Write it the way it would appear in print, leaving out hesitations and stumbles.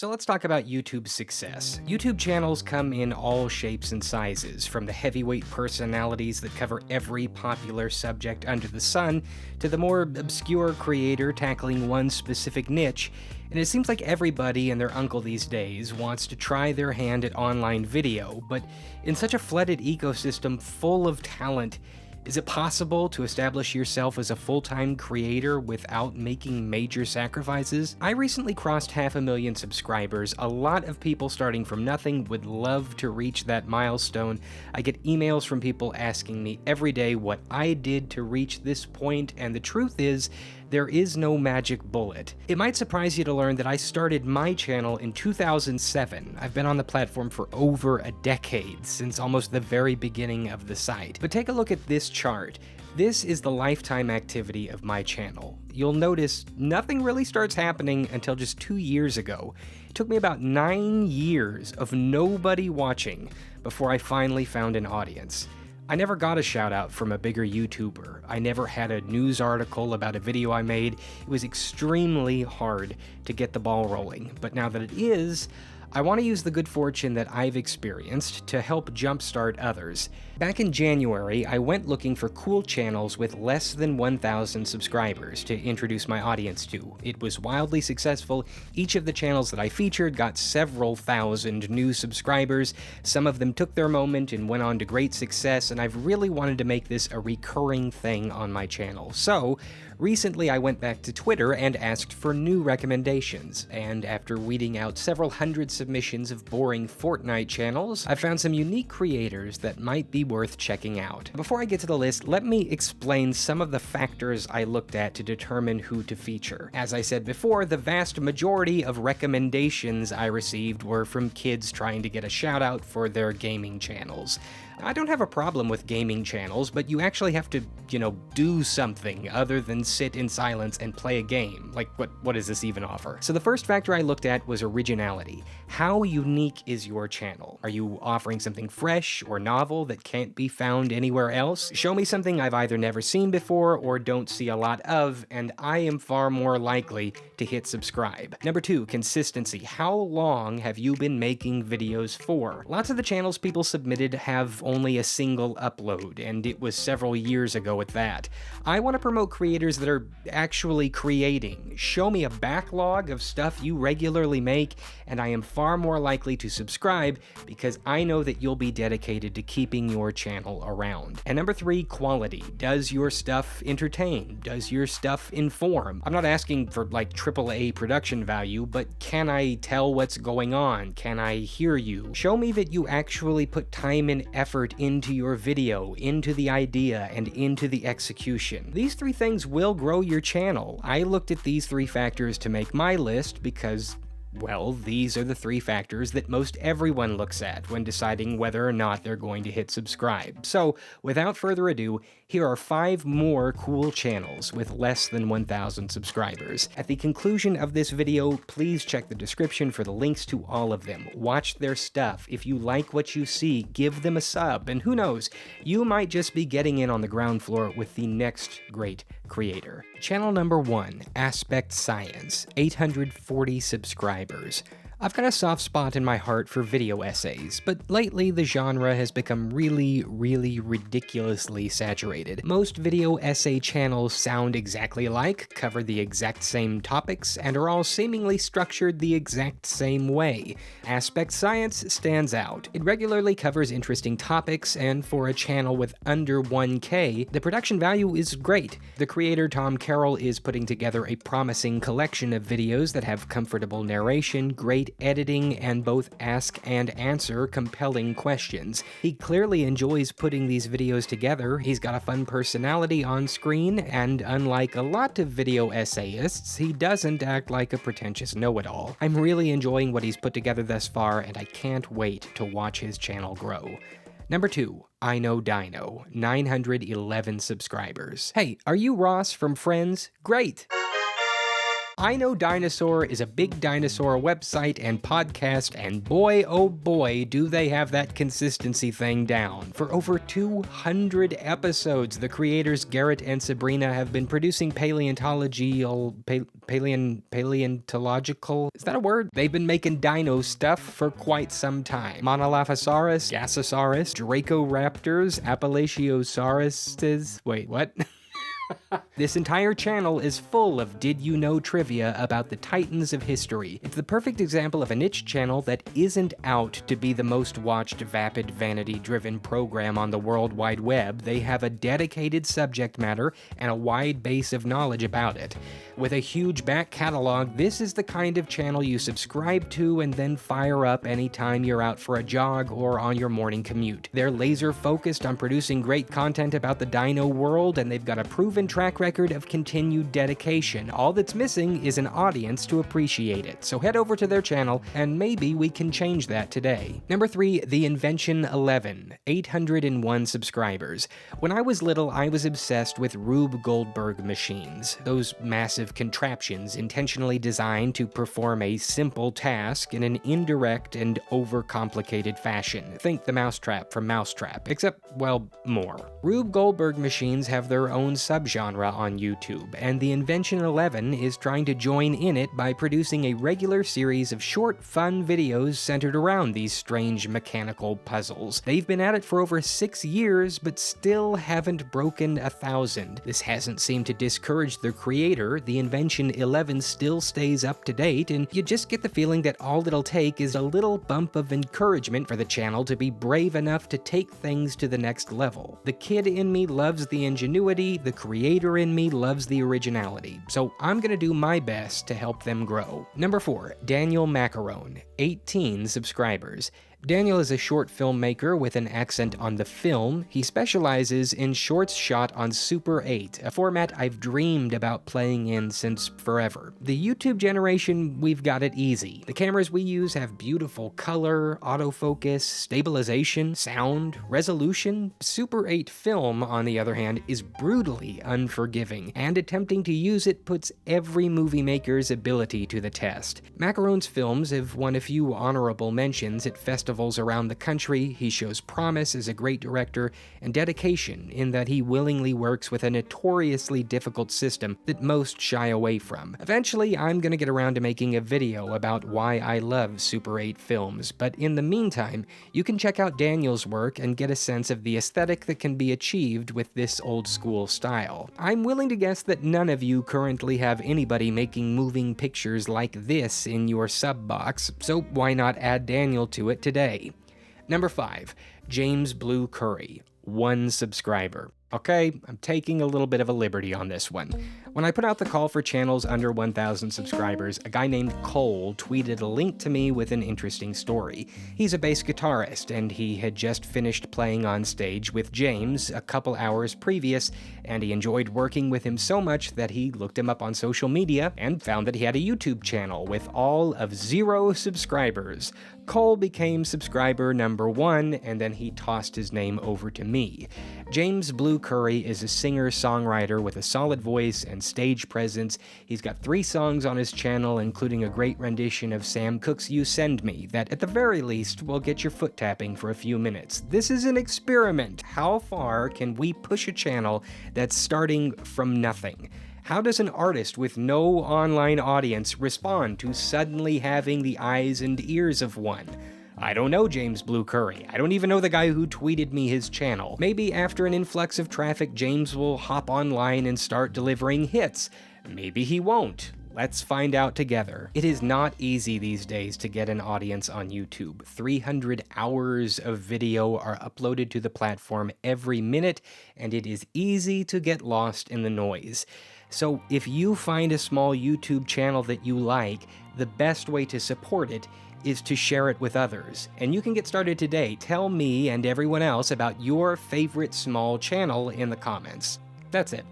So let's talk about YouTube's success. YouTube channels come in all shapes and sizes, from the heavyweight personalities that cover every popular subject under the sun, to the more obscure creator tackling one specific niche. And it seems like everybody and their uncle these days wants to try their hand at online video, but in such a flooded ecosystem full of talent, is it possible to establish yourself as a full-time creator without making major sacrifices? I recently crossed 500,000 subscribers. A lot of people starting from nothing would love to reach that milestone. I get emails from people asking me every day what I did to reach this point, and the truth is, there is no magic bullet. It might surprise you to learn that I started my channel in 2007. I've been on the platform for over a decade, since almost the very beginning of the site. But take a look at this chart. This is the lifetime activity of my channel. You'll notice nothing really starts happening until just 2 years ago. It took me about 9 years of nobody watching before I finally found an audience. I never got a shout out from a bigger YouTuber. I never had a news article about a video I made. It was extremely hard to get the ball rolling, but now that it is, I want to use the good fortune that I've experienced to help jumpstart others. Back in January, I went looking for cool channels with less than 1,000 subscribers to introduce my audience to. It was wildly successful. Each of the channels that I featured got several thousand new subscribers. Some of them took their moment and went on to great success, and I've really wanted to make this a recurring thing on my channel. So, recently I went back to Twitter and asked for new recommendations, and after weeding out several hundred submissions of boring Fortnite channels, I found some unique creators that might be worth checking out. Before I get to the list, let me explain some of the factors I looked at to determine who to feature. As I said before, the vast majority of recommendations I received were from kids trying to get a shout out for their gaming channels. I don't have a problem with gaming channels, but you actually have to, do something other than sit in silence and play a game. Like, what does this even offer? So the first factor I looked at was originality. How unique is your channel? Are you offering something fresh or novel that can't be found anywhere else? Show me something I've either never seen before or don't see a lot of, and I am far more likely to hit subscribe. Number 2, consistency. How long have you been making videos for? Lots of the channels people submitted have only a single upload, and it was several years ago at that. I want to promote creators that are actually creating. Show me a backlog of stuff you regularly make, and I am far more likely to subscribe because I know that you'll be dedicated to keeping your channel around. And number 3, quality. Does your stuff entertain? Does your stuff inform? I'm not asking for like AAA production value, but can I tell what's going on? Can I hear you? Show me that you actually put time and effort into your video, into the idea, and into the execution. These 3 things will grow your channel. I looked at these 3 factors to make my list because, well, these are the 3 factors that most everyone looks at when deciding whether or not they're going to hit subscribe. So, without further ado, here are 5 more cool channels with less than 1,000 subscribers. At the conclusion of this video, please check the description for the links to all of them. Watch their stuff. If you like what you see, give them a sub, and who knows, you might just be getting in on the ground floor with the next great creator. Channel number 1, Aspect Science, 840 subscribers. I've got a soft spot in my heart for video essays, but lately the genre has become really ridiculously saturated. Most video essay channels sound exactly alike, cover the exact same topics, and are all seemingly structured the exact same way. Aspect Science stands out. It regularly covers interesting topics, and for a channel with under 1K, the production value is great. The creator Tom Carroll is putting together a promising collection of videos that have comfortable narration, great editing, and both ask and answer compelling questions. He clearly enjoys putting these videos together. He's got a fun personality on screen, and unlike a lot of video essayists, he doesn't act like a pretentious know-it-all. I'm really enjoying what he's put together thus far, and I can't wait to watch his channel grow. Number 2, I Know Dino, 911 subscribers. Hey, are you Ross from Friends? Great! I Know Dinosaur is a big dinosaur website and podcast, and boy oh boy do they have that consistency thing down. For over 200 episodes, the creators Garrett and Sabrina have been producing paleontological, is that a word? They've been making dino stuff for quite some time. Monolophosaurus, Gasosaurus, Dracoraptors, Appalachiosauruses, wait, what? This entire channel is full of did you know trivia about the titans of history. It's the perfect example of a niche channel that isn't out to be the most watched vapid vanity-driven program on the World Wide Web. They have a dedicated subject matter and a wide base of knowledge about it. With a huge back catalog, this is the kind of channel you subscribe to and then fire up anytime you're out for a jog or on your morning commute. They're laser focused on producing great content about the dino world, and they've got a proven track record of continued dedication. All that's missing is an audience to appreciate it. So head over to their channel and maybe we can change that today. Number 3, The Invention 11, 801 subscribers. When I was little, I was obsessed with Rube Goldberg machines, those massive contraptions intentionally designed to perform a simple task in an indirect and overcomplicated fashion. Think the mousetrap from Mousetrap, except, well, more. Rube Goldberg machines have their own subgenre on YouTube, and The Invention 11 is trying to join in it by producing a regular series of short, fun videos centered around these strange mechanical puzzles. They've been at it for over 6 years, but still haven't broken 1,000. This hasn't seemed to discourage their creator. The Invention 11 still stays up to date, and you just get the feeling that all it'll take is a little bump of encouragement for the channel to be brave enough to take things to the next level. The kid in me loves the ingenuity, the creator in me loves the originality, so I'm gonna do my best to help them grow. Number 4, Daniel Macarone, 18 subscribers. Daniel is a short filmmaker with an accent on the film. He specializes in shorts shot on Super 8, a format I've dreamed about playing in since forever. The YouTube generation, we've got it easy. The cameras we use have beautiful color, autofocus, stabilization, sound, resolution. Super 8 film, on the other hand, is brutally unforgiving, and attempting to use it puts every movie maker's ability to the test. Macarone's films have won a few honorable mentions at festivals around the country. He shows promise as a great director and dedication in that he willingly works with a notoriously difficult system that most shy away from. Eventually, I'm gonna get around to making a video about why I love Super 8 films, but in the meantime, you can check out Daniel's work and get a sense of the aesthetic that can be achieved with this old school style. I'm willing to guess that none of you currently have anybody making moving pictures like this in your sub box, so why not add Daniel to it today? Number 5, James Blue Curry, 1 subscriber. Okay, I'm taking a little bit of a liberty on this one. When I put out the call for channels under 1,000 subscribers, a guy named Cole tweeted a link to me with an interesting story. He's a bass guitarist, and he had just finished playing on stage with James a couple hours previous, and he enjoyed working with him so much that he looked him up on social media and found that he had a YouTube channel with all of 0 subscribers. Cole became subscriber number 1, and then he tossed his name over to me. James Blue Curry is a singer-songwriter with a solid voice and stage presence. He's got 3 songs on his channel, including a great rendition of Sam Cooke's You Send Me, that at the very least will get your foot tapping for a few minutes. This is an experiment. How far can we push a channel that's starting from nothing? How does an artist with no online audience respond to suddenly having the eyes and ears of one? I don't know James Blue Curry. I don't even know the guy who tweeted me his channel. Maybe after an influx of traffic, James will hop online and start delivering hits. Maybe he won't. Let's find out together. It is not easy these days to get an audience on YouTube. 300 hours of video are uploaded to the platform every minute, and it is easy to get lost in the noise. So if you find a small YouTube channel that you like, the best way to support it is to share it with others. And you can get started today. Tell me and everyone else about your favorite small channel in the comments. That's it.